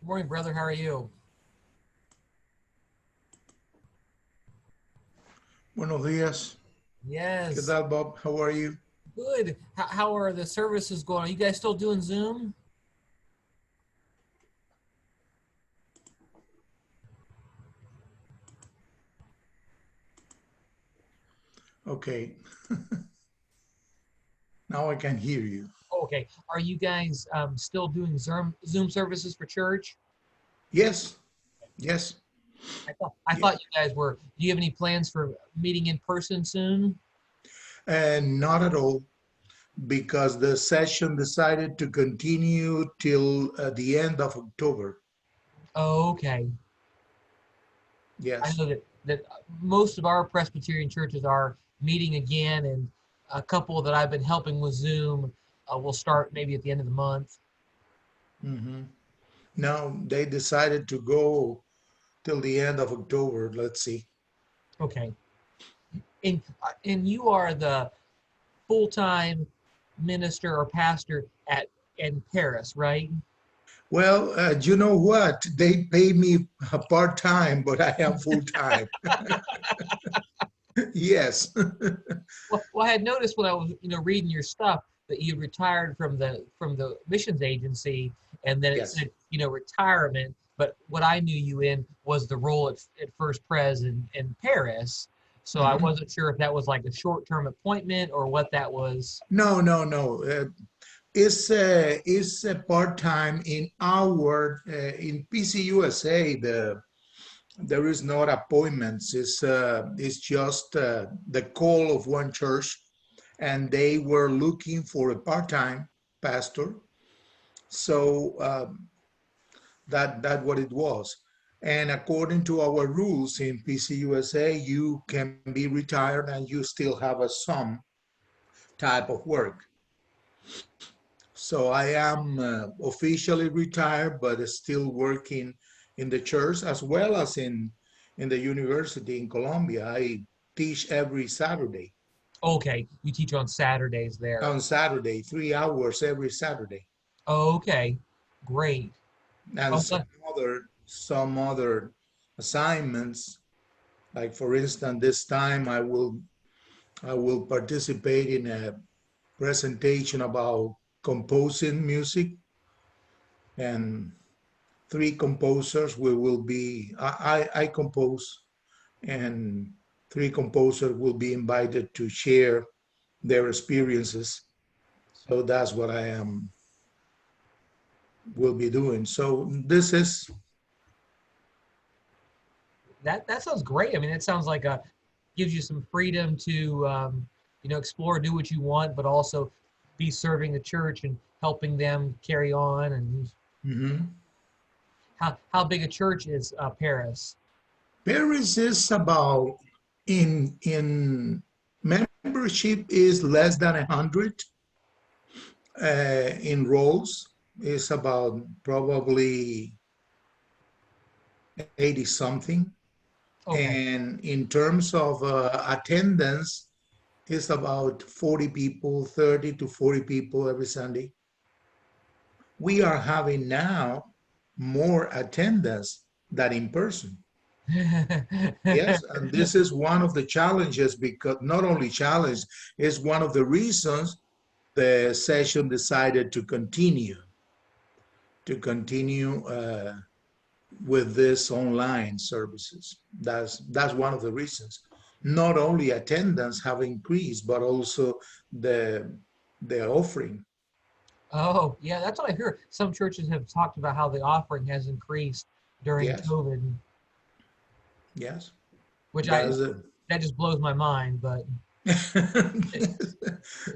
Morning, brother. How are you? Buenos días. ¿Qué Yes, tal, Bob? How are you? good. How are the services going? Are you guys still doing Zoom? Okay, now I can hear you. Okay. Are you guys still doing Zoom services for church? Yes, yes. I thought Yeah. you guys were. Do you have any plans for meeting in person soon? And not at all, because the session decided to continue till the end of October. Oh, okay. I Yes. know that most of our Presbyterian churches are meeting again, and a couple that I've been helping with Zoom will start maybe at the end of the month. hmm Now they decided to go till the end of October. Let's see. Okay. And you are the full-time minister or pastor at in Paris, right? Well, you know what? They pay me part-time, but I am full-time. Yes. Well, I had noticed when I was, reading your stuff that you retired from the missions agency, and then it Yes. said, retirement. But what I knew you in was the role at First Pres in Paris. So I Mhm. wasn't sure if that was like a short-term appointment or what that was. No, no, no. It's a part-time in our in PCUSA. There is not appointments. It's just the call of one church, and they were looking for a part-time pastor. So that what it was. And according to our rules in PCUSA, you can be retired and you still have a some type of work. So I am officially retired, but still working in the church as well as in the university in Colombia. I teach every Saturday. Okay, you teach on Saturdays there. On Saturday, 3 hours every Saturday, Okay, great. and Well, some other assignments. Like for instance, this time I will participate in a presentation about composing music, and three composers we will be I compose, and three composers will be invited to share their experiences. So that's what I am will be doing. So this is that sounds great. I mean, it sounds like a gives you some freedom to explore, do what you want, but also be serving the church and helping them carry on. And mhm. how big a church is Paris? Paris is about in membership is less than 100. In roles is about probably 80 something. Okay. And in terms of attendance, it's about 40 people, 30 to 40 people every Sunday. We are having now more attendance than in person. Yes, and this is one of the challenges, because not only challenge, is one of the reasons the session decided to continue with this online services. That's one of the reasons. Not only attendance have increased, but also the the offering. Oh, yeah, that's what I hear. Some churches have talked about how the offering has increased during Yes, COVID, yes. which I That's it. that just blows my mind. But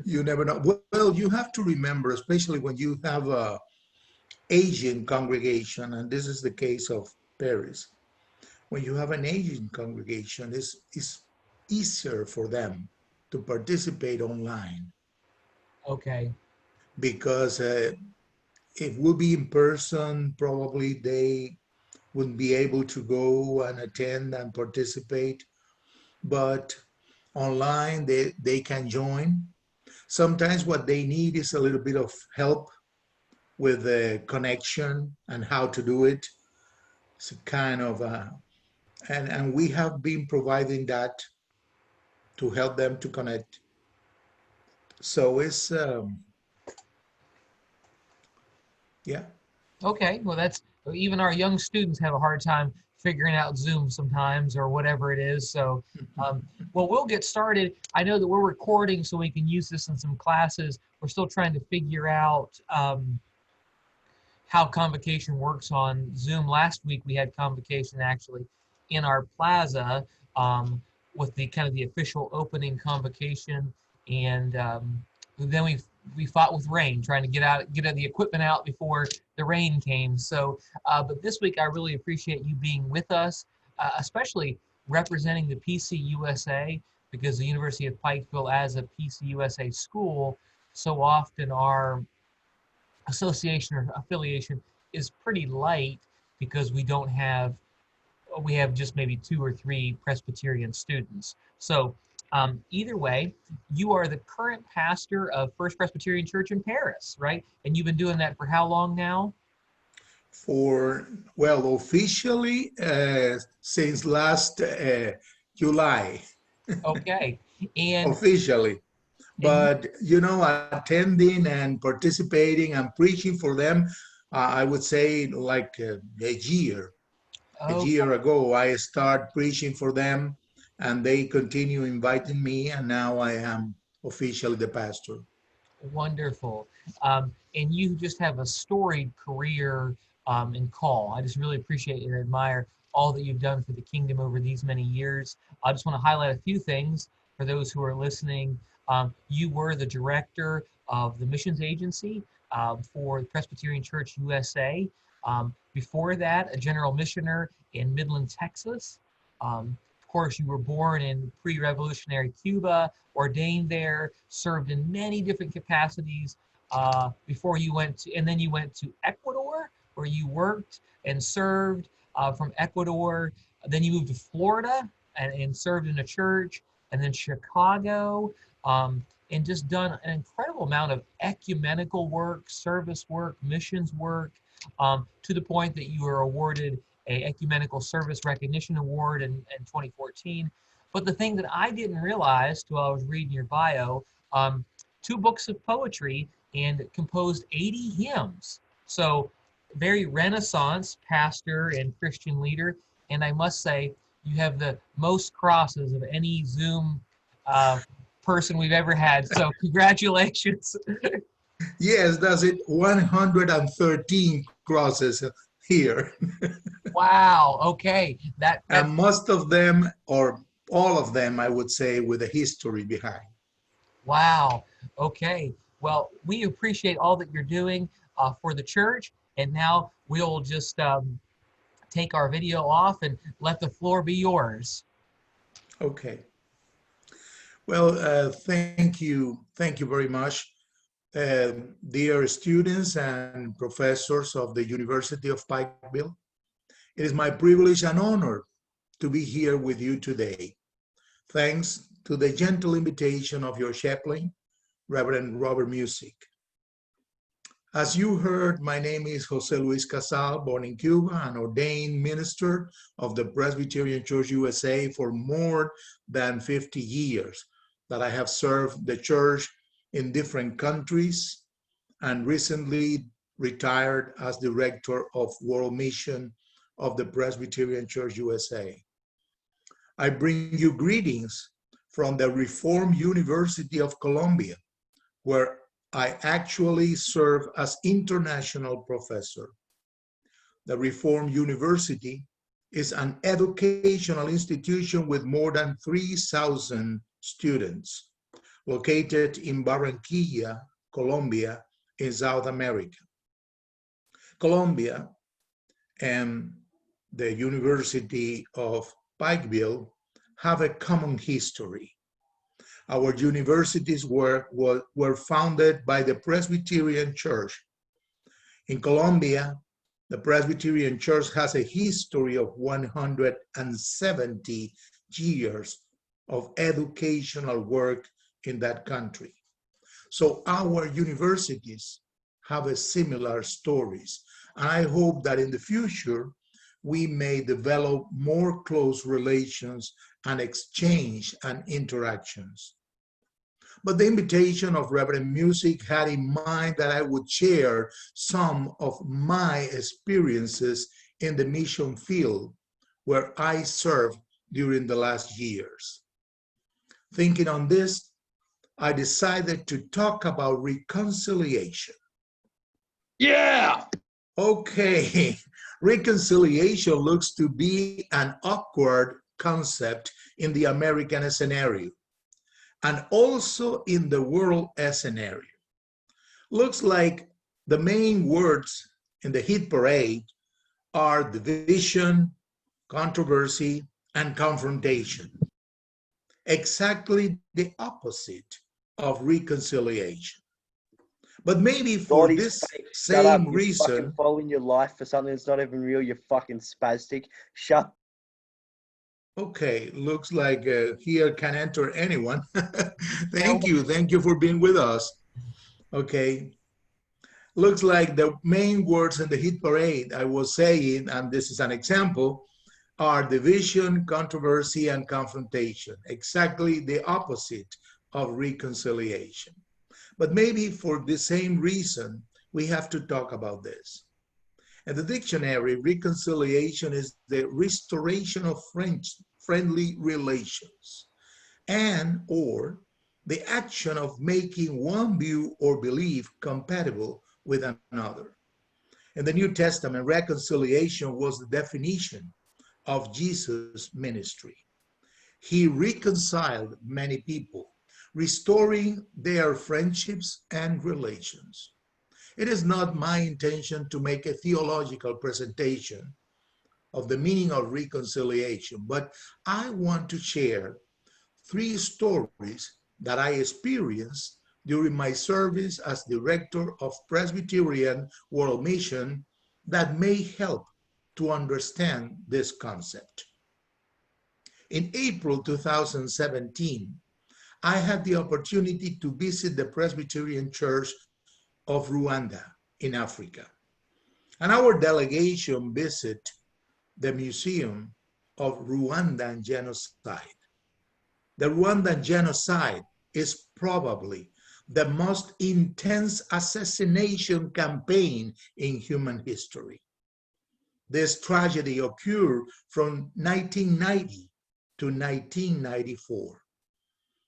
You never know. Well, you have to remember, especially when you have a Asian congregation, and this is the case of Paris. When you have an Asian congregation, it's easier for them to participate online, okay. because if we be in person, probably they wouldn't be able to go and attend and participate. But online, they can join. Sometimes what they need is a little bit of help with the connection and how to do it. It's a kind of, and we have been providing that to help them to connect. So it's, yeah. Okay, well, that's even our young students have a hard time figuring out Zoom sometimes or whatever it is. So, well, we'll get started. I know that we're recording so we can use this in some classes. We're still trying to figure out how convocation works on Zoom. Last week we had convocation actually in our plaza with the kind of the official opening convocation, and then we fought with rain, trying to get the equipment out before the rain came. So, but this week I really appreciate you being with us, especially representing the PCUSA, because the University of Pikeville, as a PCUSA school, so often our association or affiliation is pretty light because we have just maybe 2 or 3 Presbyterian students. So either way, you are the current pastor of First Presbyterian Church in Paris, right? And you've been doing that for how long now? Well, officially since last July, Okay. And officially. and But, attending and participating and preaching for them, I would say like a oh, year ago, I started preaching for them and they continue inviting me. And now I am officially the pastor. wonderful. And you just have a storied career in call. I just really appreciate and admire all that you've done for the kingdom over these many years. I just want to highlight a few things for those who are listening. You were the director of the missions agency for the Presbyterian Church USA. Before that, a general missioner in Midland, Texas. Of course, you were born in pre-revolutionary Cuba, ordained there, served in many different capacities before you went to, and then you went to Ecuador, where you worked and served from Ecuador. Then you moved to Florida and served in a church, and then Chicago, and just done an incredible amount of ecumenical work, service work, missions work, to the point that you were awarded a Ecumenical Service Recognition Award in 2014. But the thing that I didn't realize till I was reading your bio, 2 books of poetry and composed 80 hymns. So very Renaissance pastor and Christian leader. And I must say, you have the most crosses of any Zoom person we've ever had. So congratulations. Yes, that's it. 113 crosses here. Wow. Okay. That's And most of them, or all of them, I would say, with a history behind. wow. Okay. Well, we appreciate all that you're doing for the church. And now we'll just take our video off and let the floor be yours. Okay. Well, thank you. Thank you very much, dear students and professors of the University of Pikeville. It is my privilege and honor to be here with you today. Thanks to the gentle invitation of your chaplain, Reverend Robert Music. As you heard, my name is Jose Luis Casal, born in Cuba, an ordained minister of the Presbyterian Church USA for more than 50 years, that I have served the church in different countries and recently retired as director of World Mission of the Presbyterian Church USA. I bring you greetings from the Reformed University of Colombia, where I actually serve as international professor. The Reformed University is an educational institution with more than 3,000 students located in Barranquilla, Colombia, in South America. Colombia and the University of Pikeville have a common history. Our universities were founded by the Presbyterian Church. In Colombia, the Presbyterian Church has a history of 170 years of educational work in that country. So our universities have a similar stories. And I hope that in the future, we may develop more close relations and exchange and interactions. But the invitation of Reverend Music had in mind that I would share some of my experiences in the mission field where I served during the last years. Thinking on this, I decided to talk about reconciliation. Yeah! Okay, reconciliation looks to be an awkward concept in the American scenario and also in the world scenario. Looks like the main words in the hit parade are division, controversy, and confrontation. Exactly the opposite of reconciliation. But maybe for God is this fake. Shut up. same You're fucking reason, following your life for something that's not even real. You're fucking spastic. Shut. okay, looks like here can enter anyone. Thank you for being with us. Okay, looks like the main words in the hit parade I was saying, and this is an example, are division, controversy, and confrontation. Exactly the opposite of reconciliation. But maybe for the same reason, we have to talk about this. In the dictionary, reconciliation is the restoration of friendly relations and or the action of making one view or belief compatible with another. In the New Testament, reconciliation was the definition of Jesus' ministry. He reconciled many people, restoring their friendships and relations. It is not my intention to make a theological presentation of the meaning of reconciliation, but I want to share 3 stories that I experienced during my service as director of Presbyterian World Mission that may help to understand this concept. In April 2017, I had the opportunity to visit the Presbyterian Church of Rwanda in Africa. And our delegation visited the Museum of Rwandan Genocide. The Rwandan Genocide is probably the most intense assassination campaign in human history. This tragedy occurred from 1990 to 1994.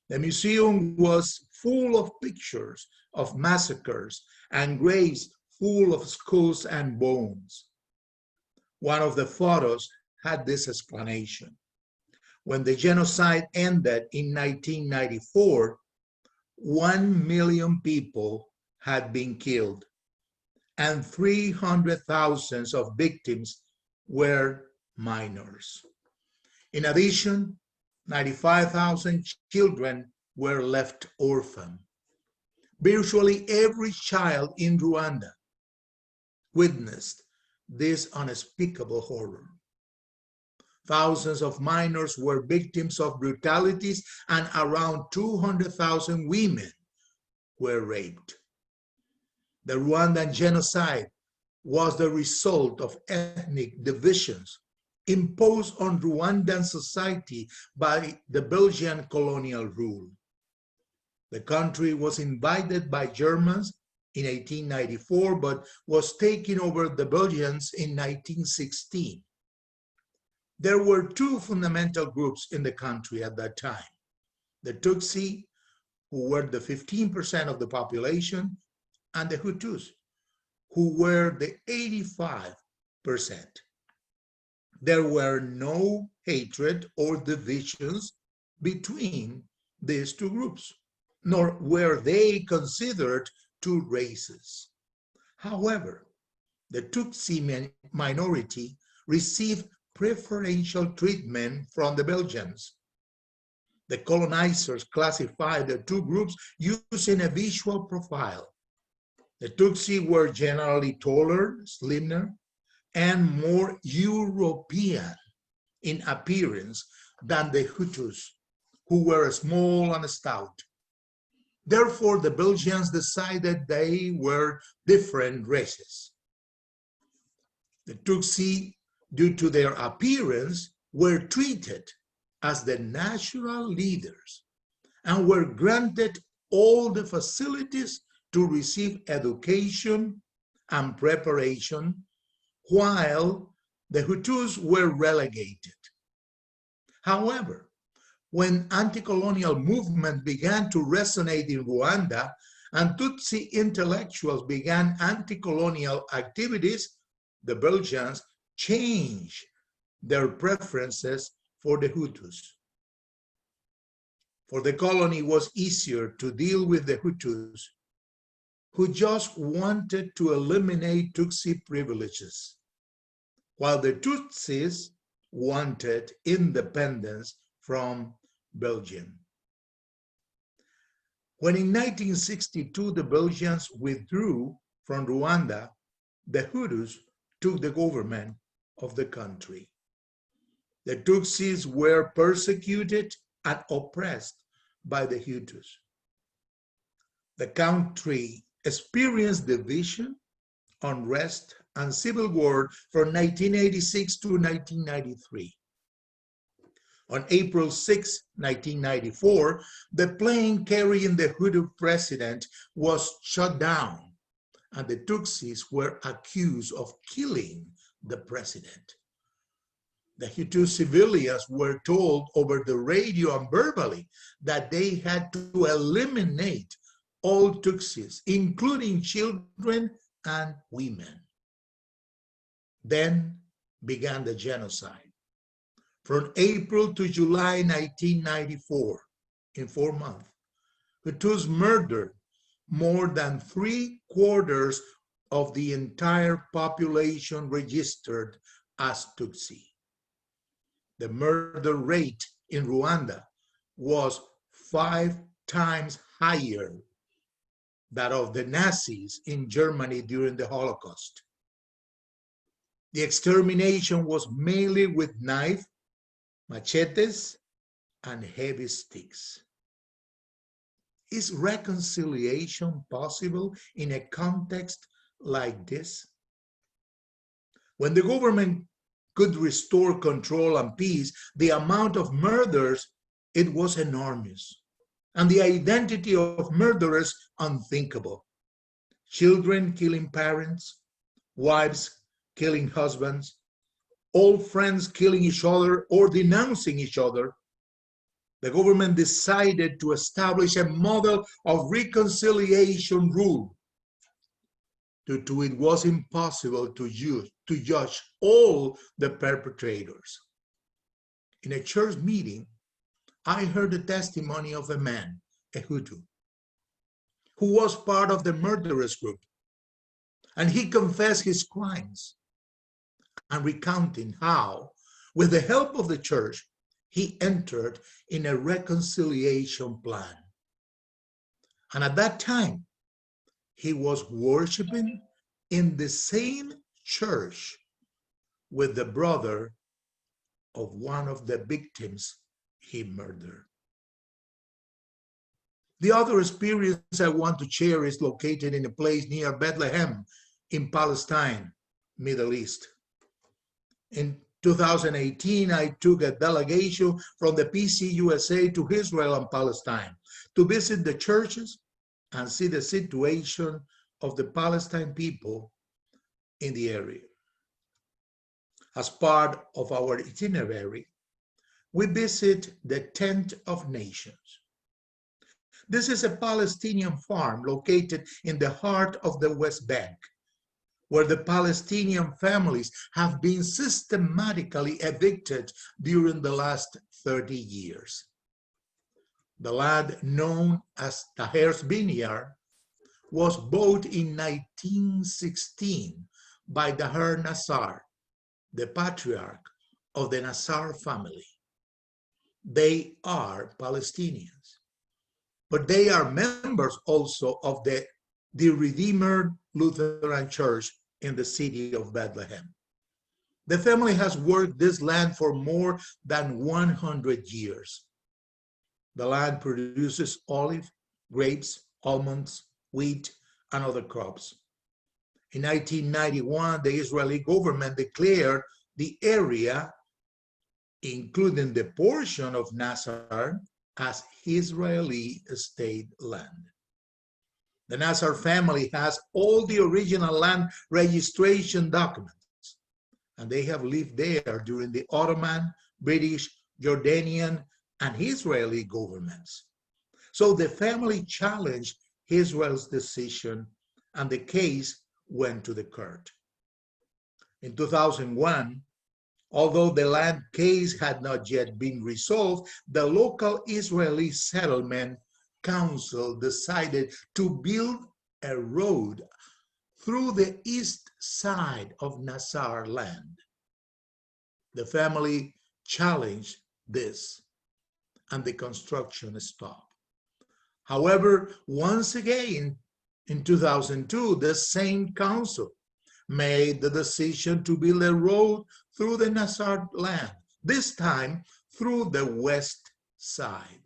The museum was full of pictures of massacres and graves full of skulls and bones. One of the photos had this explanation. When the genocide ended in 1994, 1 million people had been killed, and 300,000 of victims were minors. In addition, 95,000 children were left orphaned. Virtually every child in Rwanda witnessed this unspeakable horror. Thousands of minors were victims of brutalities, and around 200,000 women were raped. The Rwandan genocide was the result of ethnic divisions imposed on Rwandan society by the Belgian colonial rule. The country was invaded by Germans in 1894, but was taken over the Belgians in 1916. There were 2 fundamental groups in the country at that time: the Tutsi, who were the 15% of the population, and the Hutus, who were the 85%. There were no hatred or divisions between these 2 groups, nor were they considered 2 races. However, the Tutsi minority received preferential treatment from the Belgians. The colonizers classified the 2 groups using a visual profile. The Tutsi were generally taller, slimmer, and more European in appearance than the Hutus, who were small and stout. Therefore, the Belgians decided they were different races. The Tutsi, due to their appearance, were treated as the natural leaders and were granted all the facilities to receive education and preparation, while the Hutus were relegated. However, when anti-colonial movement began to resonate in Rwanda and Tutsi intellectuals began anti-colonial activities, the Belgians changed their preferences for the Hutus. For the colony was easier to deal with the Hutus, who just wanted to eliminate Tutsi privileges, while the Tutsis wanted independence from Belgium. When in 1962 the Belgians withdrew from Rwanda, the Hutus took the government of the country. The Tutsis were persecuted and oppressed by the Hutus. The country experienced division, unrest, and civil war from 1986 to 1993. On April 6, 1994, the plane carrying the Hutu president was shot down, and the Tutsis were accused of killing the president. The Hutu civilians were told over the radio and verbally that they had to eliminate all Tutsis, including children and women. Then began the genocide. From April to July 1994, in 4 months, Hutus murdered more than 3/4 of the entire population registered as Tutsi. The murder rate in Rwanda was 5 times higher than that of the Nazis in Germany during the Holocaust. The extermination was mainly with knives, machetes, and heavy sticks. Is reconciliation possible in a context like this? When the government could restore control and peace, the amount of murders, it was enormous, and the identity of murderers unthinkable. Children killing parents, wives killing husbands, old friends killing each other or denouncing each other. The government decided to establish a model of reconciliation rule. Due to it was impossible to judge all the perpetrators. In a church meeting, I heard the testimony of a man, a Hutu, who was part of the murderous group, and he confessed his crimes and recounting how, with the help of the church, he entered in a reconciliation plan. And at that time, he was worshiping in the same church with the brother of one of the victims he murdered. The other experience I want to share is located in a place near Bethlehem in Palestine, Middle East. In 2018, I took a delegation from the PCUSA to Israel and Palestine to visit the churches and see the situation of the Palestine people in the area. As part of our itinerary, we visit the Tent of Nations. This is a Palestinian farm located in the heart of the West Bank, where the Palestinian families have been systematically evicted during the last 30 years. The land known as Taher's Vineyard was bought in 1916 by Taher Nassar, the patriarch of the Nassar family. They are Palestinians, but they are members also of the Redeemer Lutheran Church in the city of Bethlehem. The family has worked this land for more than 100 years. The land produces olive, grapes, almonds, wheat, and other crops. In 1991, the Israeli government declared the area, including the portion of Nazar, as Israeli state land. The Nazar family has all the original land registration documents, and they have lived there during the Ottoman, British, Jordanian, and Israeli governments. So the family challenged Israel's decision, and the case went to the court. In 2001, although the land case had not yet been resolved, the local Israeli settlement council decided to build a road through the east side of Nazar land. The family challenged this, and the construction stopped. However, once again, in 2002, the same council made the decision to build a road through the Nazar land, this time through the west side.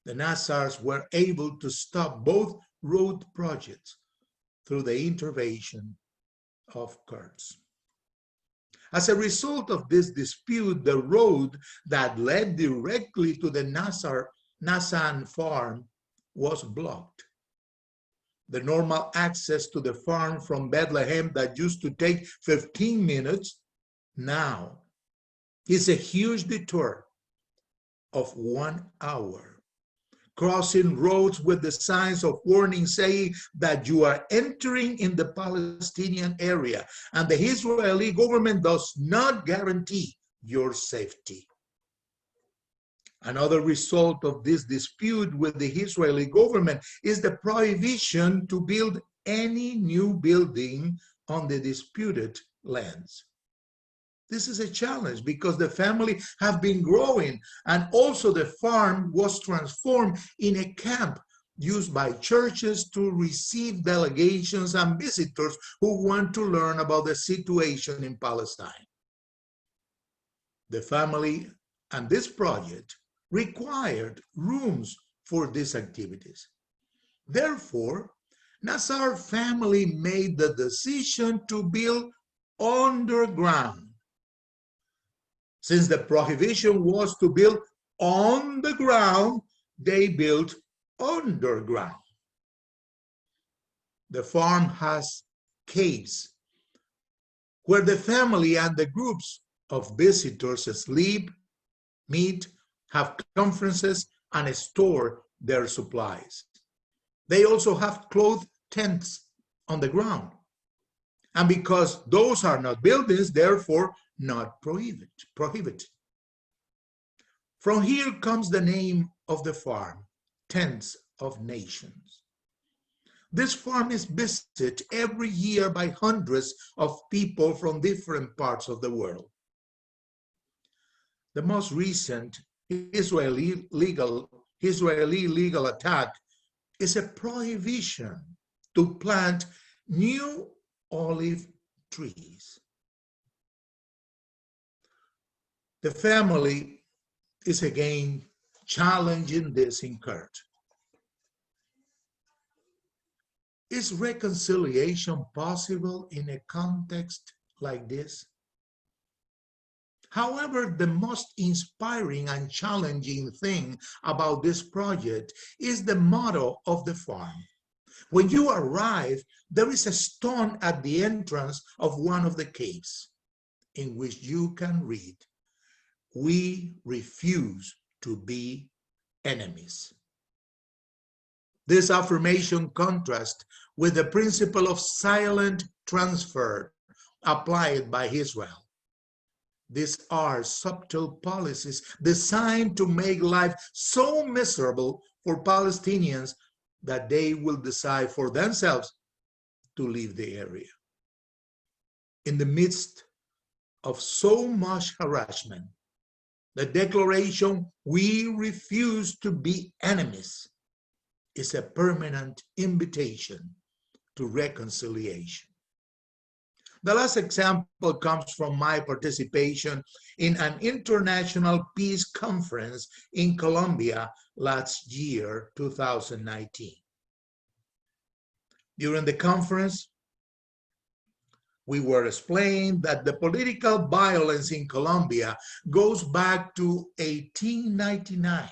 The Nazars were able to stop both road projects through the intervention of courts. As a result of this dispute, the road that led directly to the Nazan farm was blocked. The normal access to the farm from Bethlehem that used to take 15 minutes now is a huge detour of 1 hour, crossing roads with the signs of warning saying that you are entering in the Palestinian area and the Israeli government does not guarantee your safety. Another result of this dispute with the Israeli government is the prohibition to build any new building on the disputed lands. This is a challenge because the family have been growing, and also the farm was transformed in a camp used by churches to receive delegations and visitors who want to learn about the situation in Palestine. The family and this project required rooms for these activities. Therefore, Nazar family made the decision to build underground. Since the prohibition was to build on the ground, they built underground. The farm has caves where the family and the groups of visitors sleep, meet, have conferences, and store their supplies. They also have cloth tents on the ground. And because those are not buildings, therefore not prohibited. From here comes the name of the farm, Tents of Nations. This farm is visited every year by hundreds of people from different parts of the world. The most recent Israeli legal attack is a prohibition to plant new olive trees. The family is again challenging this in court. Is reconciliation possible in a context like this? However, the most inspiring and challenging thing about this project is the motto of the farm. When you arrive, there is a stone at the entrance of one of the caves in which you can read, "We refuse to be enemies." This affirmation contrasts with the principle of silent transfer applied by Israel. These are subtle policies designed to make life so miserable for Palestinians that they will decide for themselves to leave the area. In the midst of so much harassment, the declaration, "We refuse to be enemies," is a permanent invitation to reconciliation. The last example comes from my participation in an international peace conference in Colombia last year, 2019. During the conference, we were explained that the political violence in Colombia goes back to 1899,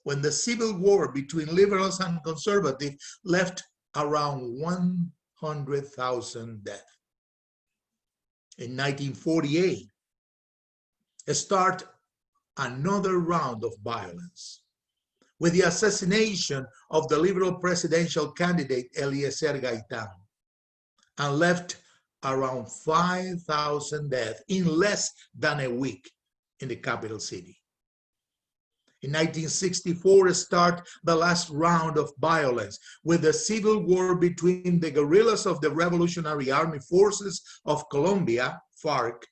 when the civil war between liberals and conservatives left around 100,000 dead. In 1948, started another round of violence with the assassination of the liberal presidential candidate Eliezer Gaitán, and left around 5,000 dead in less than a week in the capital city. In 1964, started the last round of violence with the civil war between the guerrillas of the Revolutionary Army Forces of Colombia, FARC,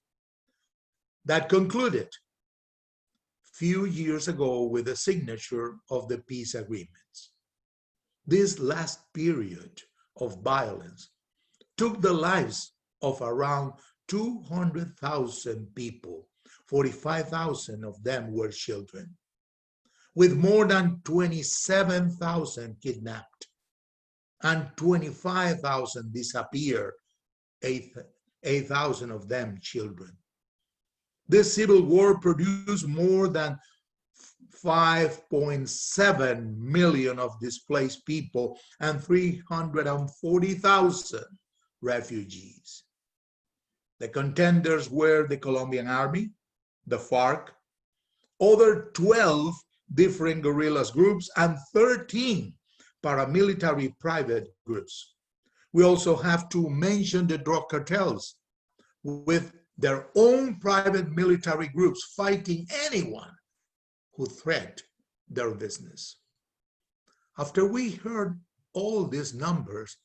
that concluded few years ago with the signature of the peace agreements. This last period of violence took the lives of around 200,000 people. 45,000 of them were children, with more than 27,000 kidnapped and 25,000 disappeared, 8,000 of them children. This civil war produced more than 5.7 million of displaced people and 340,000 refugees. The contenders were the Colombian Army, the FARC, other 12 different guerrillas groups, and 13 paramilitary private groups. We also have to mention the drug cartels with their own private military groups fighting anyone who threatened their business. After we heard all these numbers,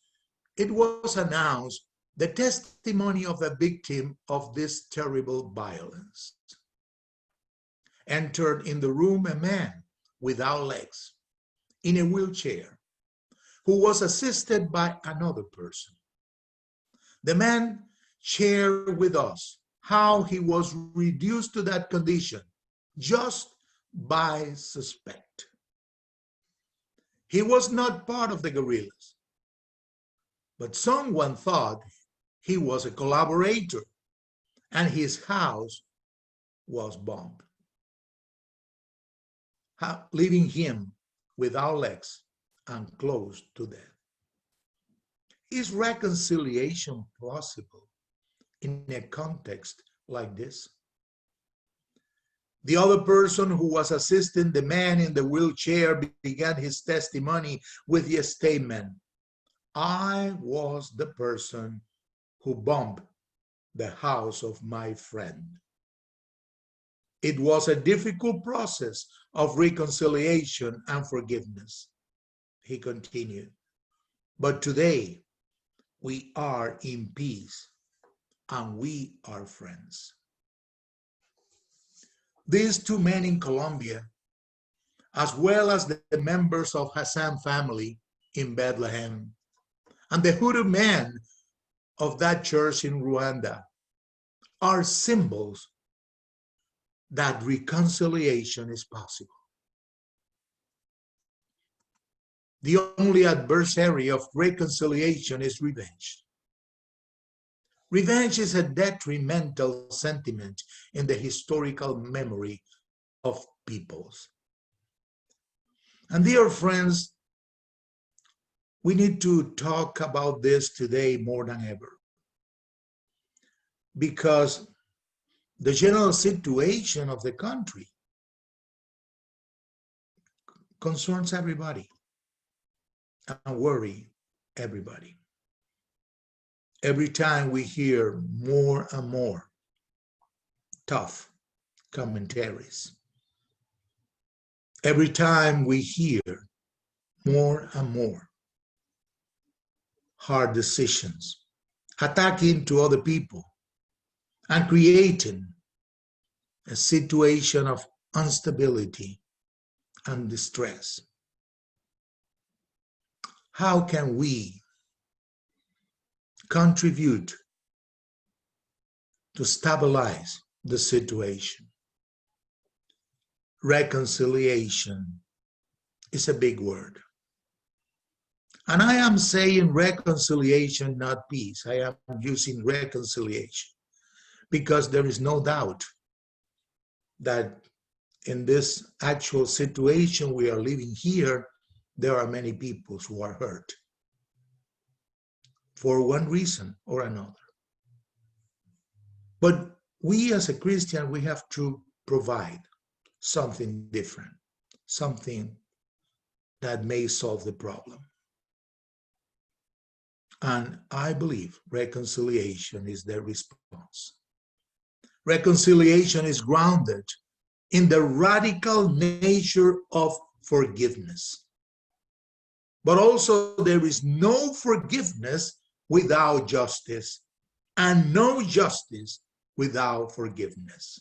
it was announced the testimony of a victim of this terrible violence. Entered in the room a man without legs, in a wheelchair, who was assisted by another person. The man shared with us how he was reduced to that condition just by suspect. He was not part of the guerrillas, but someone thought he was a collaborator, and his house was bombed, leaving him without legs and close to death. Is reconciliation possible in a context like this? The other person who was assisting the man in the wheelchair began his testimony with the statement, "I was the person who bombed the house of my friend." It was a difficult process of reconciliation and forgiveness, he continued. But today, we are in peace and we are friends. These two men in Colombia, as well as the members of Hassan family in Bethlehem, and the Hutu man of that church in Rwanda, are symbols that reconciliation is possible. The only adversary of reconciliation is revenge. Revenge is a detrimental sentiment in the historical memory of peoples. And dear friends, we need to talk about this today more than ever, because the general situation of the country concerns everybody and worry everybody. Every time we hear more and more tough commentaries, every time we hear more and more hard decisions, attacking to other people and creating a situation of instability and distress, how can we contribute to stabilize the situation. Reconciliation is a big word. And I am saying reconciliation, not peace. I am using reconciliation because there is no doubt that in this actual situation we are living here, there are many people who are hurt for one reason or another. But we as a Christian, we have to provide something different, something that may solve the problem. And I believe reconciliation is the response. Reconciliation is grounded in the radical nature of forgiveness. But also there is no forgiveness without justice, and no justice without forgiveness.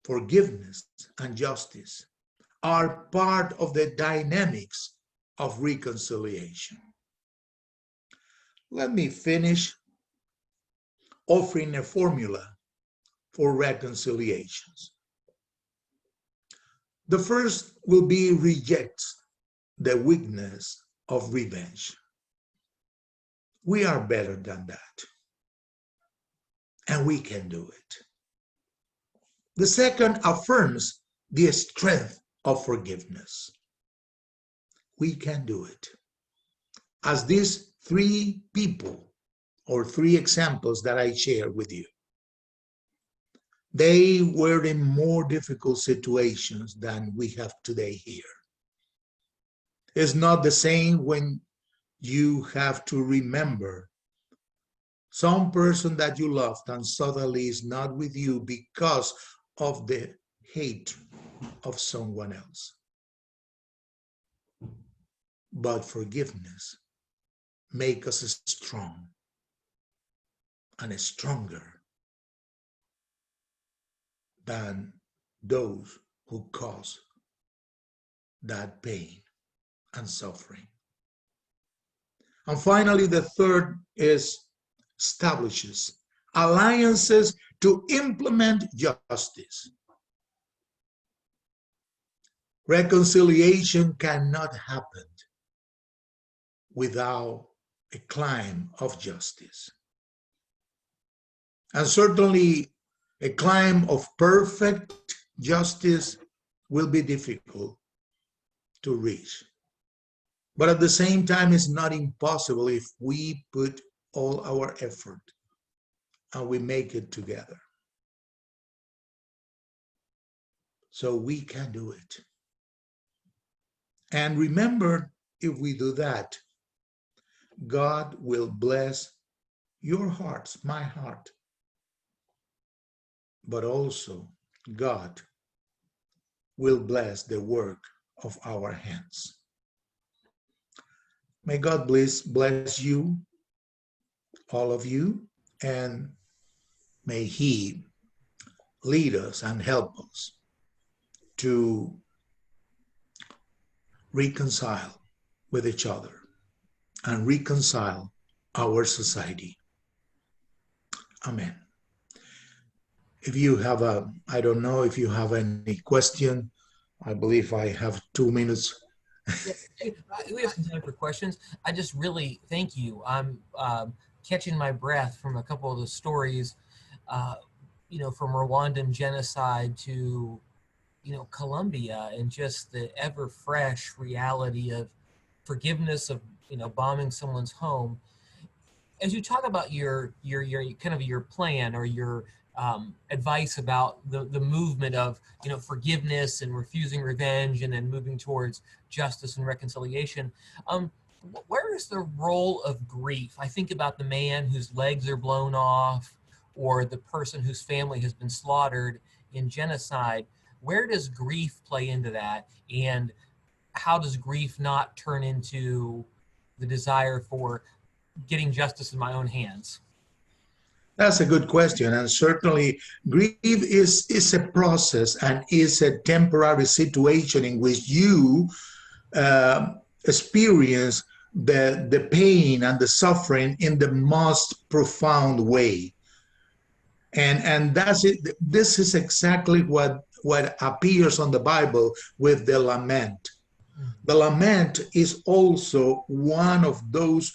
Forgiveness and justice are part of the dynamics of reconciliation. Let me finish offering a formula for reconciliations. The first will be reject the weakness of revenge. We are better than that, and we can do it. The second affirms the strength of forgiveness. We can do it. As these three people, or three examples that I share with you, they were in more difficult situations than we have today here. It's not the same when you have to remember some person that you loved and suddenly is not with you because of the hate of someone else. But forgiveness makes us strong and stronger than those who cause that pain and suffering. And finally, the third is establishes alliances to implement justice. Reconciliation cannot happen without a climb of justice. And certainly a climb of perfect justice will be difficult to reach. But at the same time, it's not impossible if we put all our effort and we make it together. So we can do it. And remember, if we do that, God will bless your hearts, my heart. But also, God will bless the work of our hands. May God bless you, all of you, and may He lead us and help us to reconcile with each other and reconcile our society. Amen. If you have I don't know if you have any question. I believe I have 2 minutes. We have some time for questions. I just really thank you. I'm catching my breath from a couple of the stories, from Rwandan genocide to, Colombia, and just the ever fresh reality of forgiveness of, bombing someone's home. As you talk about your kind of your plan or your advice about the movement of forgiveness and refusing revenge and then moving towards justice and reconciliation, where is the role of grief? I think about the man whose legs are blown off or the person whose family has been slaughtered in genocide. Where does grief play into that, and how does grief not turn into the desire for getting justice in my own hands? That's a good question, and certainly grief is a process and is a temporary situation in which you experience the pain and the suffering in the most profound way. And that's it. This is exactly what appears on the Bible with the lament. The lament is also one of those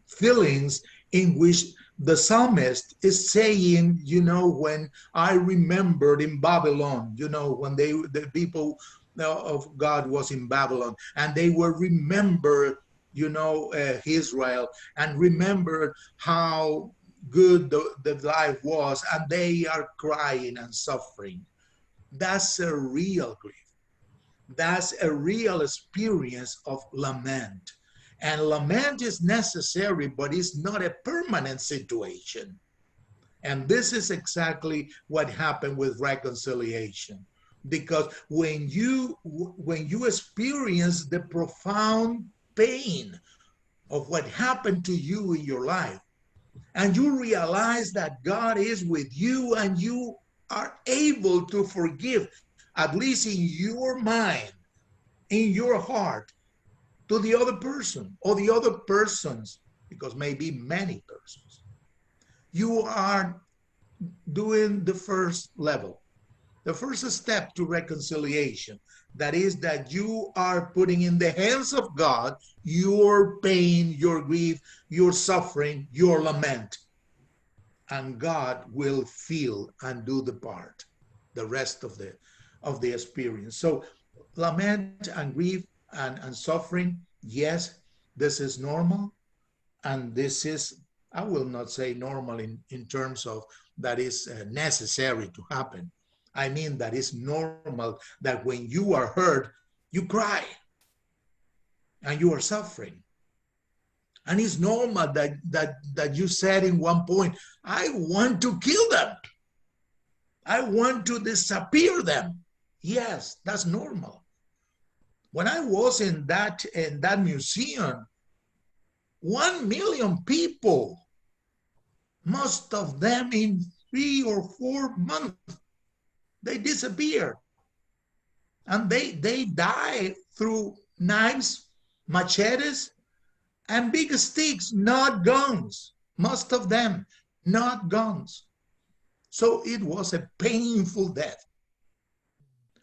feelings in which the psalmist is saying, when I remembered in Babylon, when the people of God was in Babylon, and they were remembered, Israel, and remembered how good the life was, and they are crying and suffering. That's a real grief. That's a real experience of lament. And lament is necessary, but it's not a permanent situation. And this is exactly what happened with reconciliation. Because when you experience the profound pain of what happened to you in your life, and you realize that God is with you and you are able to forgive, at least in your mind, in your heart, to the other person or the other persons, because maybe many persons, you are doing the first level, the first step to reconciliation. That is that you are putting in the hands of God your pain, your grief, your suffering, your lament. And God will feel and do the part, the rest of the experience. So lament and grief and suffering, yes, this is normal. And this is, I will not say normal in terms of that is necessary to happen. I mean that it's normal that when you are hurt, you cry and you are suffering. And it's normal that you said in one point, I want to kill them. I want to disappear them. Yes, that's normal. When I was in that museum, 1 million people, most of them in 3 or 4 months, they disappear. And they die through knives, machetes, and big sticks, not guns. Most of them, not guns. So it was a painful death.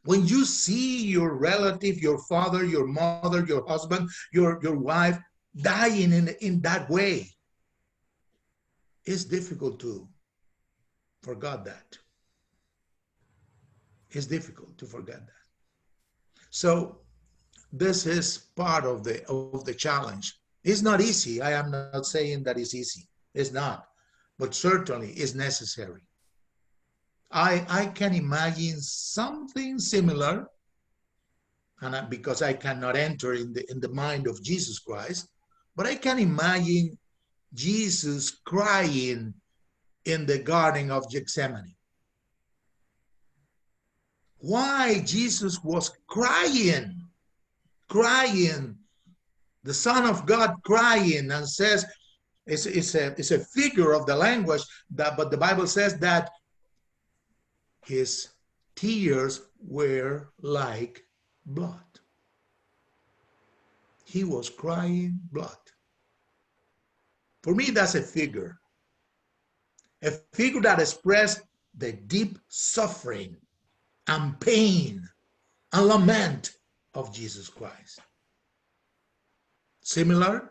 When you see your relative, your father, your mother, your husband, your wife dying in that way, it's difficult to forget that. It's difficult to forget that. So this is part of the challenge. It's not easy. I am not saying that it's easy. It's not, but certainly it's necessary. I can imagine something similar, and because I cannot enter in the mind of Jesus Christ, but I can imagine Jesus crying in the Garden of Gethsemane. Why Jesus was crying, the Son of God crying, and says it's a figure of the language but the Bible says that his tears were like blood. He was crying blood. For me, that's a figure that expressed the deep suffering and pain and lament of Jesus Christ. Similar,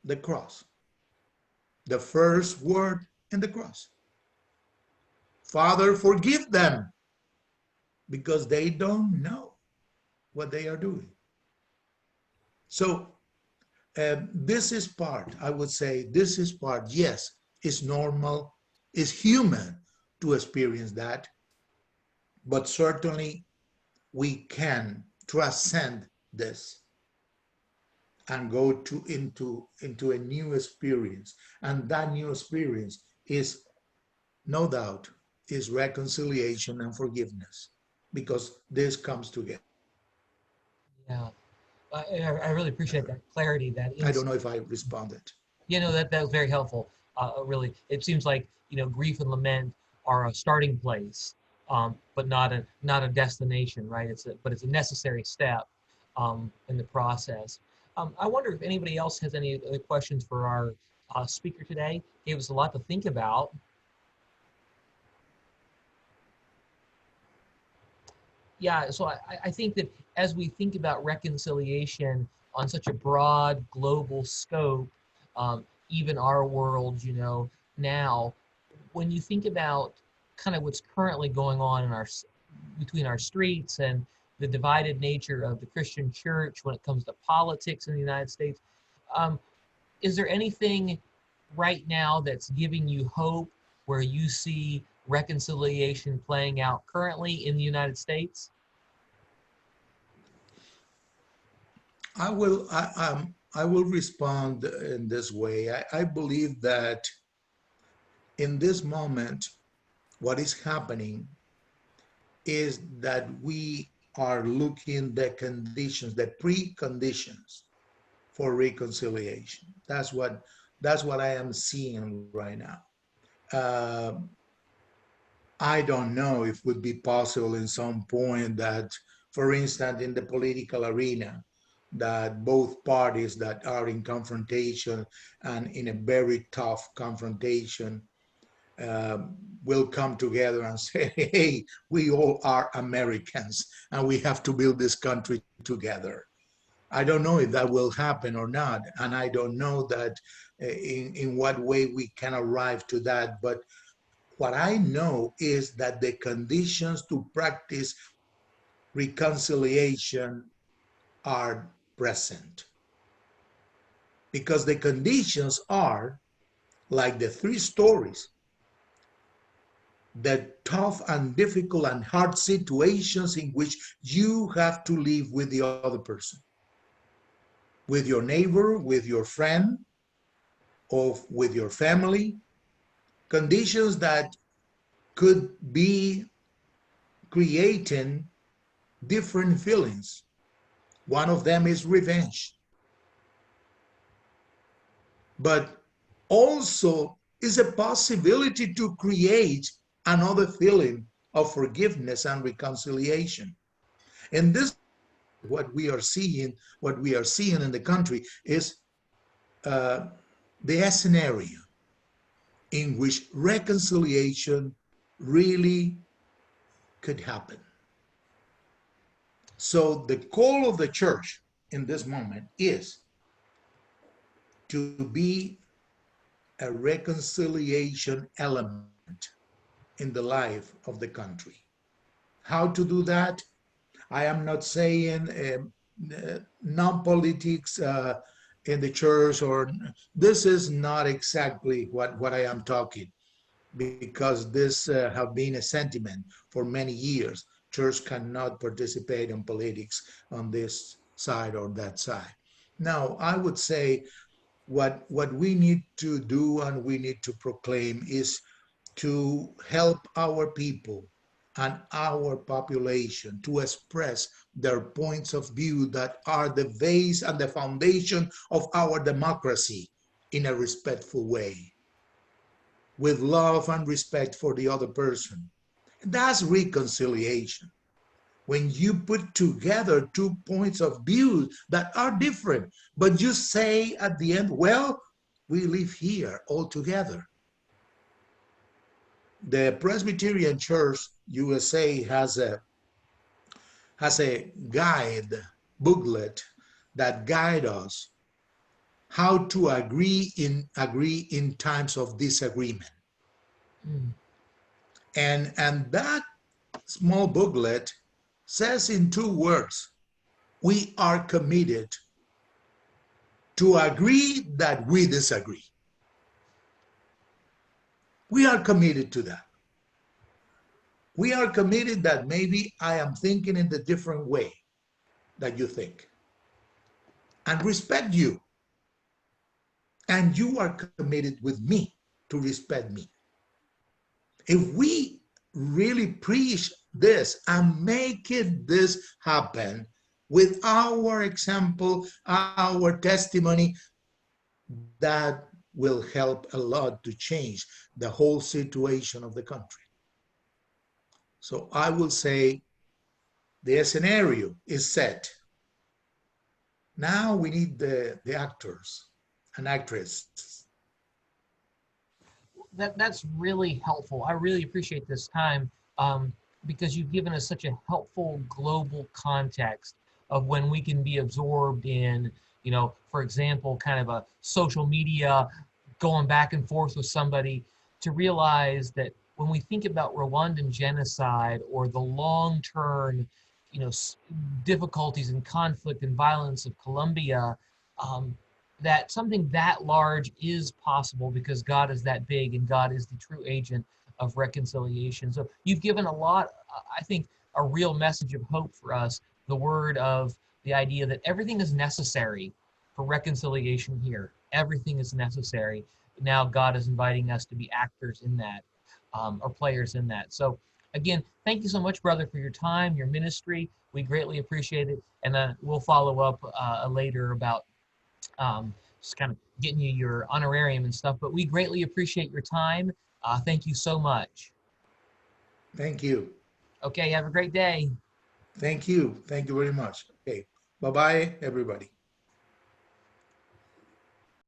the cross. The first word in the cross. Father, forgive them because they don't know what they are doing. So this is part, I would say, this is part, yes, it's normal, it's human to experience that, but certainly we can transcend this and go into a new experience. And that new experience is, no doubt, is reconciliation and forgiveness, because this comes together. Yeah, I really appreciate that clarity, that I don't insight. know if I responded. That was very helpful. Really, it seems like grief and lament are a starting place, but not a destination, right? But it's a necessary step in the process. I wonder if anybody else has any other questions for our speaker today. Gave us a lot to think about. Yeah, so I think that as we think about reconciliation on such a broad global scope, even our world, now, when you think about kind of what's currently going on in between our streets and the divided nature of the Christian church when it comes to politics in the United States, um, is there anything right now that's giving you hope where you see reconciliation playing out currently in the United States? I will respond in this way. I believe that in this moment, what is happening is that we are looking the conditions, the preconditions for reconciliation. That's what I am seeing right now. Uh, I don't know if it would be possible in some point that, for instance, in the political arena, that both parties that are in confrontation and in a very tough confrontation will come together and say, hey, we all are Americans and we have to build this country together. I don't know if that will happen or not. And I don't know that in what way we can arrive to that. But what I know is that the conditions to practice reconciliation are present. Because the conditions are like the three stories, the tough and difficult and hard situations in which you have to live with the other person, with your neighbor, with your friend, or with your family, conditions that could be creating different feelings. One of them is revenge, but also is a possibility to create another feeling of forgiveness and reconciliation. And this, what we are seeing in the country is uh, the scenario in which reconciliation really could happen. So the call of the church in this moment is to be a reconciliation element in the life of the country. How to do that? I am not saying non-politics in the church, or this is not exactly what I am talking, because this have been a sentiment for many years. Church cannot participate in politics on this side or that side. Now, I would say what we need to do and we need to proclaim is to help our people and our population to express their points of view that are the base and the foundation of our democracy in a respectful way, with love and respect for the other person. That's reconciliation. When you put together two points of view that are different, but you say at the end, well, we live here all together. The Presbyterian Church USA has a guide booklet that guide us how to agree in times of disagreement. Mm. And that small booklet says in two words, we are committed to agree that we disagree. We are committed to that. We are committed that maybe I am thinking in the different way that you think, and respect you. And you are committed with me to respect me. If we really preach this and make this happen with our example, our testimony, that will help a lot to change the whole situation of the country. So I will say the scenario is set. Now we need the actors and actresses. That's really helpful. I really appreciate this time. because you've given us such a helpful global context of when we can be absorbed in, for example, kind of a social media going back and forth with somebody, to realize that when we think about Rwandan genocide or the long-term, difficulties and conflict and violence of Colombia, um, that something that large is possible because God is that big and God is the true agent of reconciliation. So you've given a lot, I think, a real message of hope for us, the word of the idea that everything is necessary for reconciliation here. Everything is necessary. Now God is inviting us to be actors in that, or players in that. So again, thank you so much, brother, for your time, your ministry. We greatly appreciate it. And we'll follow up later about just kind of getting you your honorarium and stuff. But we greatly appreciate your time. Thank you so much. Thank you. Okay, have a great day. Thank you. Thank you very much. Okay. Bye-bye, everybody.